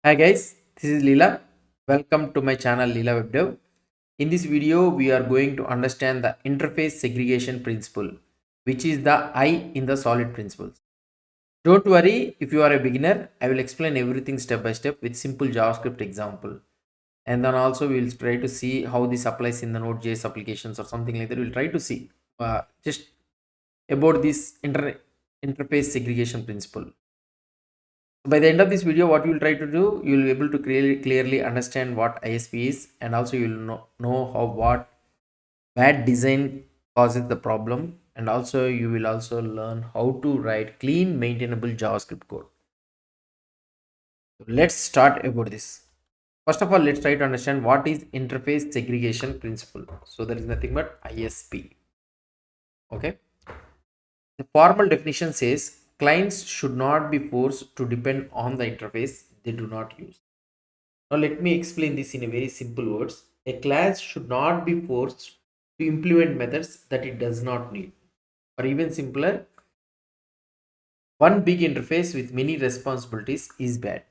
Hi guys, this is Leela. Welcome to my channel Leela Web Dev. In this video, we are going to understand the interface segregation principle, which is the I in the solid principles. Don't worry if you are a beginner, I will explain everything step by step with simple JavaScript example. And then also we will try to see how this applies in the Node.js applications or something like that. We'll try to see just about this interface segregation principle. By the end of this video, what you will try to do, you will be able to clearly understand what ISP is, and also you will know how what bad design causes the problem, and also you will also learn how to write clean maintainable JavaScript code. Let's start about this. First of all, let's try to understand what is interface segregation principle. So there is nothing but ISP. Okay. The formal definition says clients should not be forced to depend on the interface they do not use. Now let me explain this in a very simple words. A class should not be forced to implement methods that it does not need. Or even simpler, one big interface with many responsibilities is bad.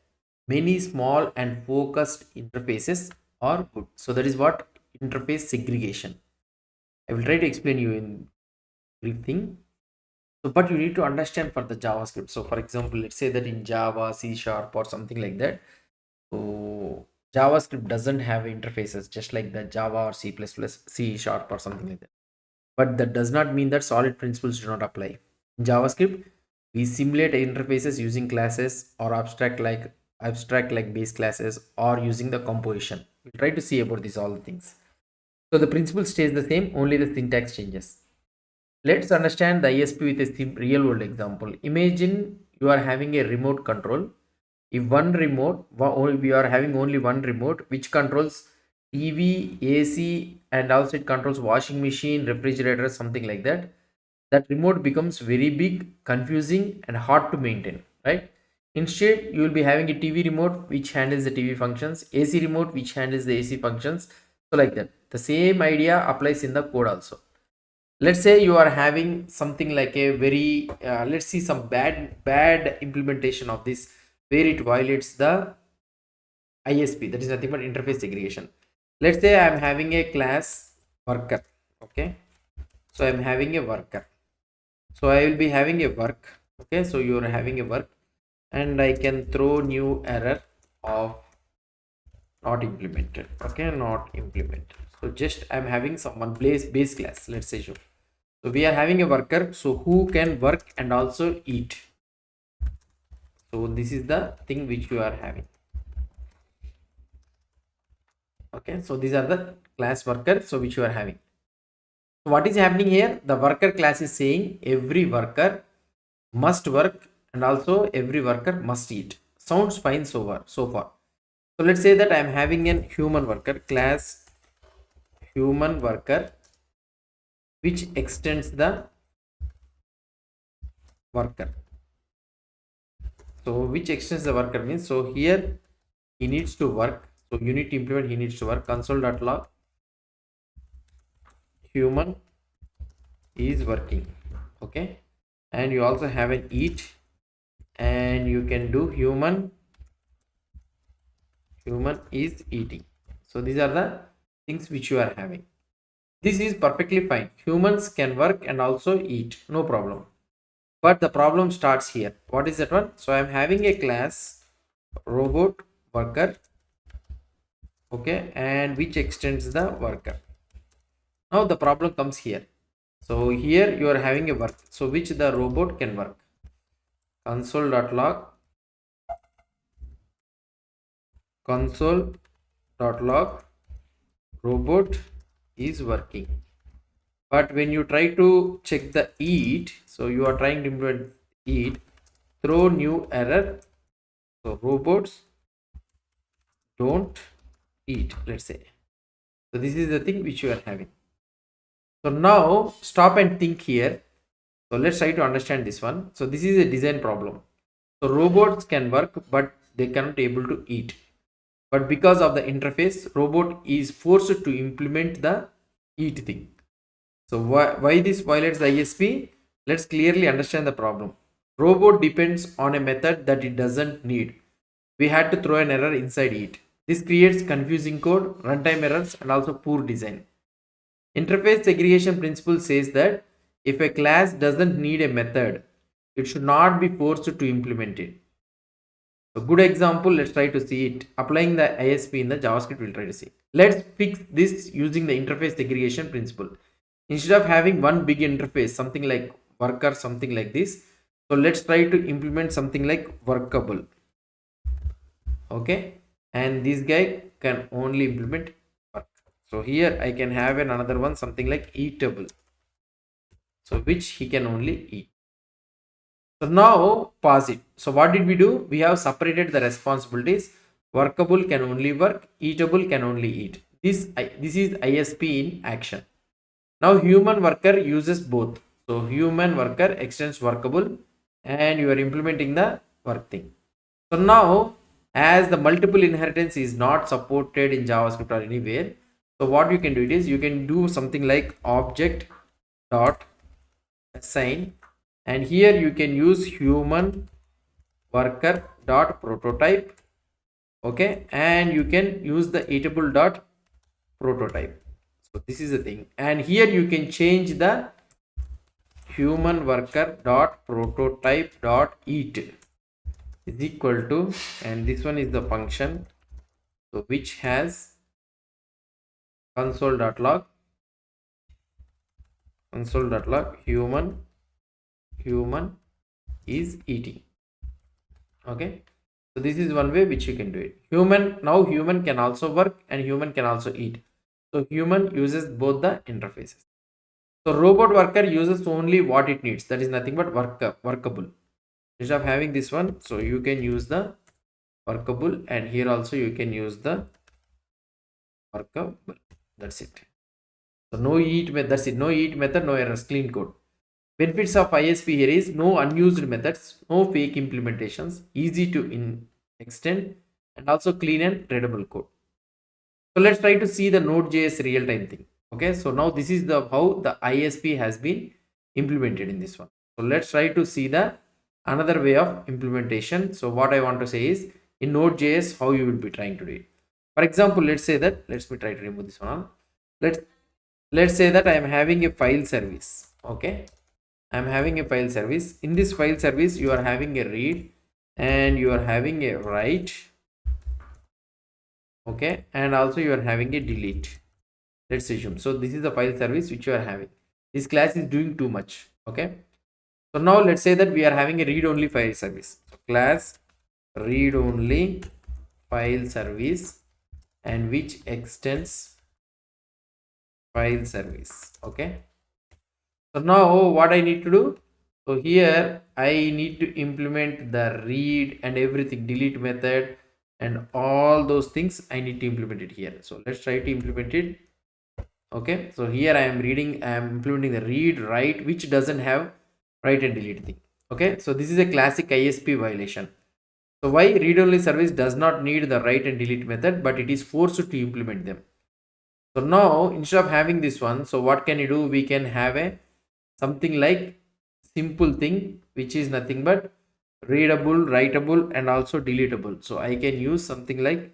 Many small and focused interfaces are good. So that is what interface segregation. I will try to explain you in brief thing. So, but you need to understand for the JavaScript. So, for example, let's say that in Java, C Sharp, or something like that. So JavaScript doesn't have interfaces just like the Java or C++, C Sharp or something like that. But that does not mean that solid principles do not apply. In JavaScript, we simulate interfaces using classes or abstract like base classes or using the composition. We'll try to see about these all things. So the principle stays the same, only the syntax changes. Let's understand the ISP with a real world example. Imagine you are having a remote control. If we are having only one remote which controls TV, AC, and also it controls washing machine, refrigerator, something like that. That remote becomes very big, confusing, and hard to maintain, right? Instead, you will be having a TV remote which handles the TV functions, AC remote which handles the AC functions. So, like that. The same idea applies in the code also. Let's say you are having something like a very let's see some bad implementation of this where it violates the ISP, that is nothing but interface segregation. Let's say I'm having a class worker. Okay, so I'm having a worker, so I will be having a work. Okay, so you're having a work and I can throw new error of not implemented. Okay, not implemented. So just I'm having someone base class, let's say. Sure. So we are having a worker, so who can work and also eat. So this is the thing which you are having. Okay, so these are the class worker, so which you are having. So what is happening here? The worker class is saying every worker must work and also every worker must eat. Sounds fine so far. So let's say that I am having an human worker class human worker which extends the worker. So which extends the worker means, so here he needs to work. So you need to implement, he needs to work. Console.log human is working. Okay, and you also have an eat, and you can do human is eating. So these are the things which you are having. This is perfectly fine. Humans can work and also eat, no problem. But the problem starts here. What is that one? So I'm having a class robot worker, okay, and which extends the worker. Now the problem comes here. So here you are having a work, so which the robot can work. Console.log robot is working. But when you try to check the eat, so you are trying to implement eat, throw new error. So robots don't eat, let's say. So this is the thing which you are having. So now stop and think here. So let's try to understand this one. So this is a design problem. So robots can work, but they cannot able to eat. But because of the interface, robot is forced to implement the eat thing. So why this violates the ISP? Let's clearly understand the problem. Robot depends on a method that it doesn't need. we had to throw an error inside it. This creates confusing code, runtime errors, and also poor design. Interface segregation principle says that if a class doesn't need a method, it should not be forced to implement it. A good example, let's try to see it. Applying the ISP in the JavaScript, we'll try to see. Let's fix this using the interface segregation principle. Instead of having one big interface, something like worker, something like this, so let's try to implement something like workable. Okay, and this guy can only implement work. So here I can have another one, something like eatable, so which he can only eat. So now pause it. So what did we do? We have separated the responsibilities. Workable can only work, eatable can only eat. This is ISP in action. Now human worker uses both. So human worker extends workable and you are implementing the work thing. So now as the multiple inheritance is not supported in JavaScript or anywhere, so what you can do it is you can do something like object dot assign, and here you can use human worker dot prototype. Okay, and you can use the eatable dot prototype. So this is the thing, and here you can change the human worker dot prototype dot eat is equal to, and this one is the function, so which has console.log human is eating. Okay, so this is one way which you can do it. Human can also work and human can also eat. So human uses both the interfaces. So robot worker uses only what it needs, that is nothing but workable. Instead of having this one, so you can use the workable, and here also you can use the workable. That's it. So no eat method, that's it. No eat method, no errors, clean code. Benefits of ISP here is no unused methods, no fake implementations, easy to extend, and also clean and readable code. So let's try to see the Node.js real-time thing. Okay, so now this is the how the ISP has been implemented in this one. So let's try to see the another way of implementation. So what I want to say is in Node.js how you will be trying to do it. For example, let's say that let's me try to remove this one. Let's say that I am having a file service. Okay, I am having a file service. In this file service, you are having a read and you are having a write. Okay, and also you are having a delete. Let's assume. So this is the file service which you are having. This class is doing too much. Okay. So now let's say that we are having a read-only file service. So class read-only file service and which extends file service. Okay. So now what I need to do? So here I need to implement the read and everything, delete method and all those things I need to implement it here. So let's try to implement it. Okay, so here I am implementing the read write which doesn't have write and delete thing. Okay, so this is a classic ISP violation. So why read only service does not need the write and delete method, but it is forced to implement them. So now instead of having this one, so what can you do? We can have a something like simple thing which is nothing but readable, writable and also deletable. So I can use something like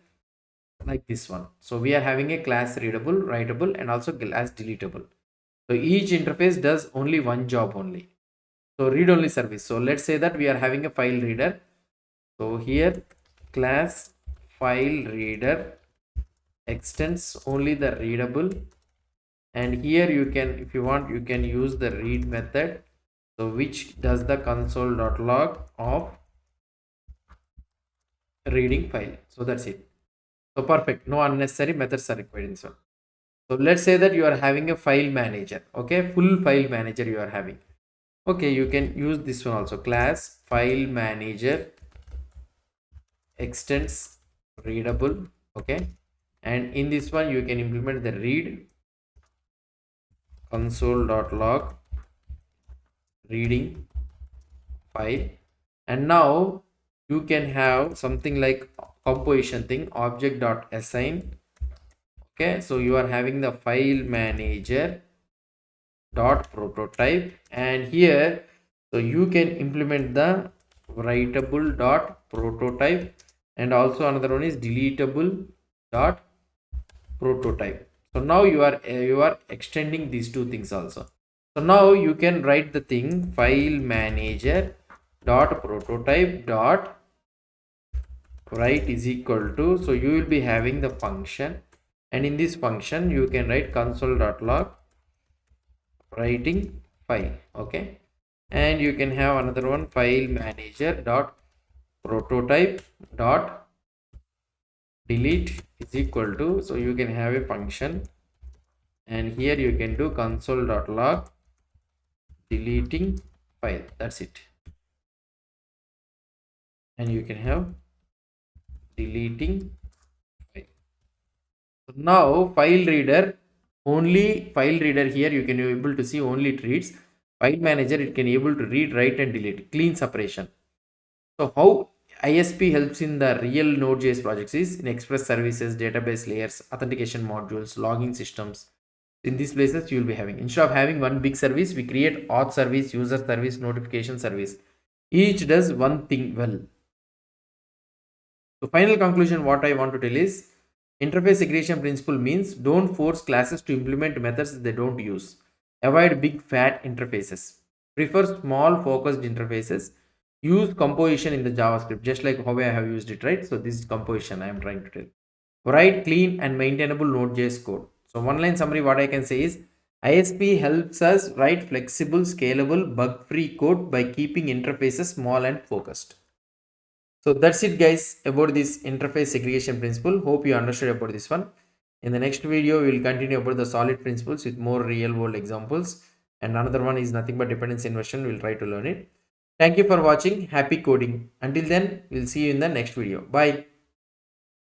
this one. So we are having a class readable, writable and also class deletable. So each interface does only one job only. So read only service. So let's say that we are having a file reader. So here class file reader extends only the readable, and here you can, if you want, you can use the read method, so which does the console.log of reading file. So that's it. So perfect, no unnecessary methods are required in this one. So let's say that you are having a file manager. Okay, full file manager you are having. Okay, you can use this one also, class file manager extends readable. Okay, and in this one you can implement the read console.log reading file, and now you can have something like composition thing, object.assign. Okay, so you are having the file manager dot prototype, and here so you can implement the writable dot prototype and also another one is deletable dot prototype. So now you are extending these two things also. So now you can write the thing file manager dot prototype dot write is equal to, so you will be having the function, and in this function you can write console.log writing file. Okay, and you can have another one file manager dot prototype dot delete is equal to, so you can have a function, and here you can do console.log deleting file. That's it, and you can have deleting file. So now file reader here you can be able to see only it reads. File manager it can able to read, write and delete, clean separation. So how ISP helps in the real Node.js projects is in express services, database layers, authentication modules, logging systems. In these places you will be having, instead of having one big service, we create auth service, user service, notification service. Each does one thing well. So final conclusion what I want to tell is, interface segregation principle means don't force classes to implement methods they don't use. Avoid big fat interfaces. Prefer small focused interfaces. Use composition in the JavaScript, just like how I have used it, right? So this is composition I am trying to tell. Write clean and maintainable Node.js code. So one line summary what I can say is, ISP helps us write flexible, scalable, bug-free code by keeping interfaces small and focused. So that's it guys about this interface segregation principle. Hope you understood about this one. In the next video, we will continue about the solid principles with more real world examples. And another one is nothing but dependency inversion. We'll try to learn it. Thank you for watching. Happy coding. Until then, we'll see you in the next video. Bye.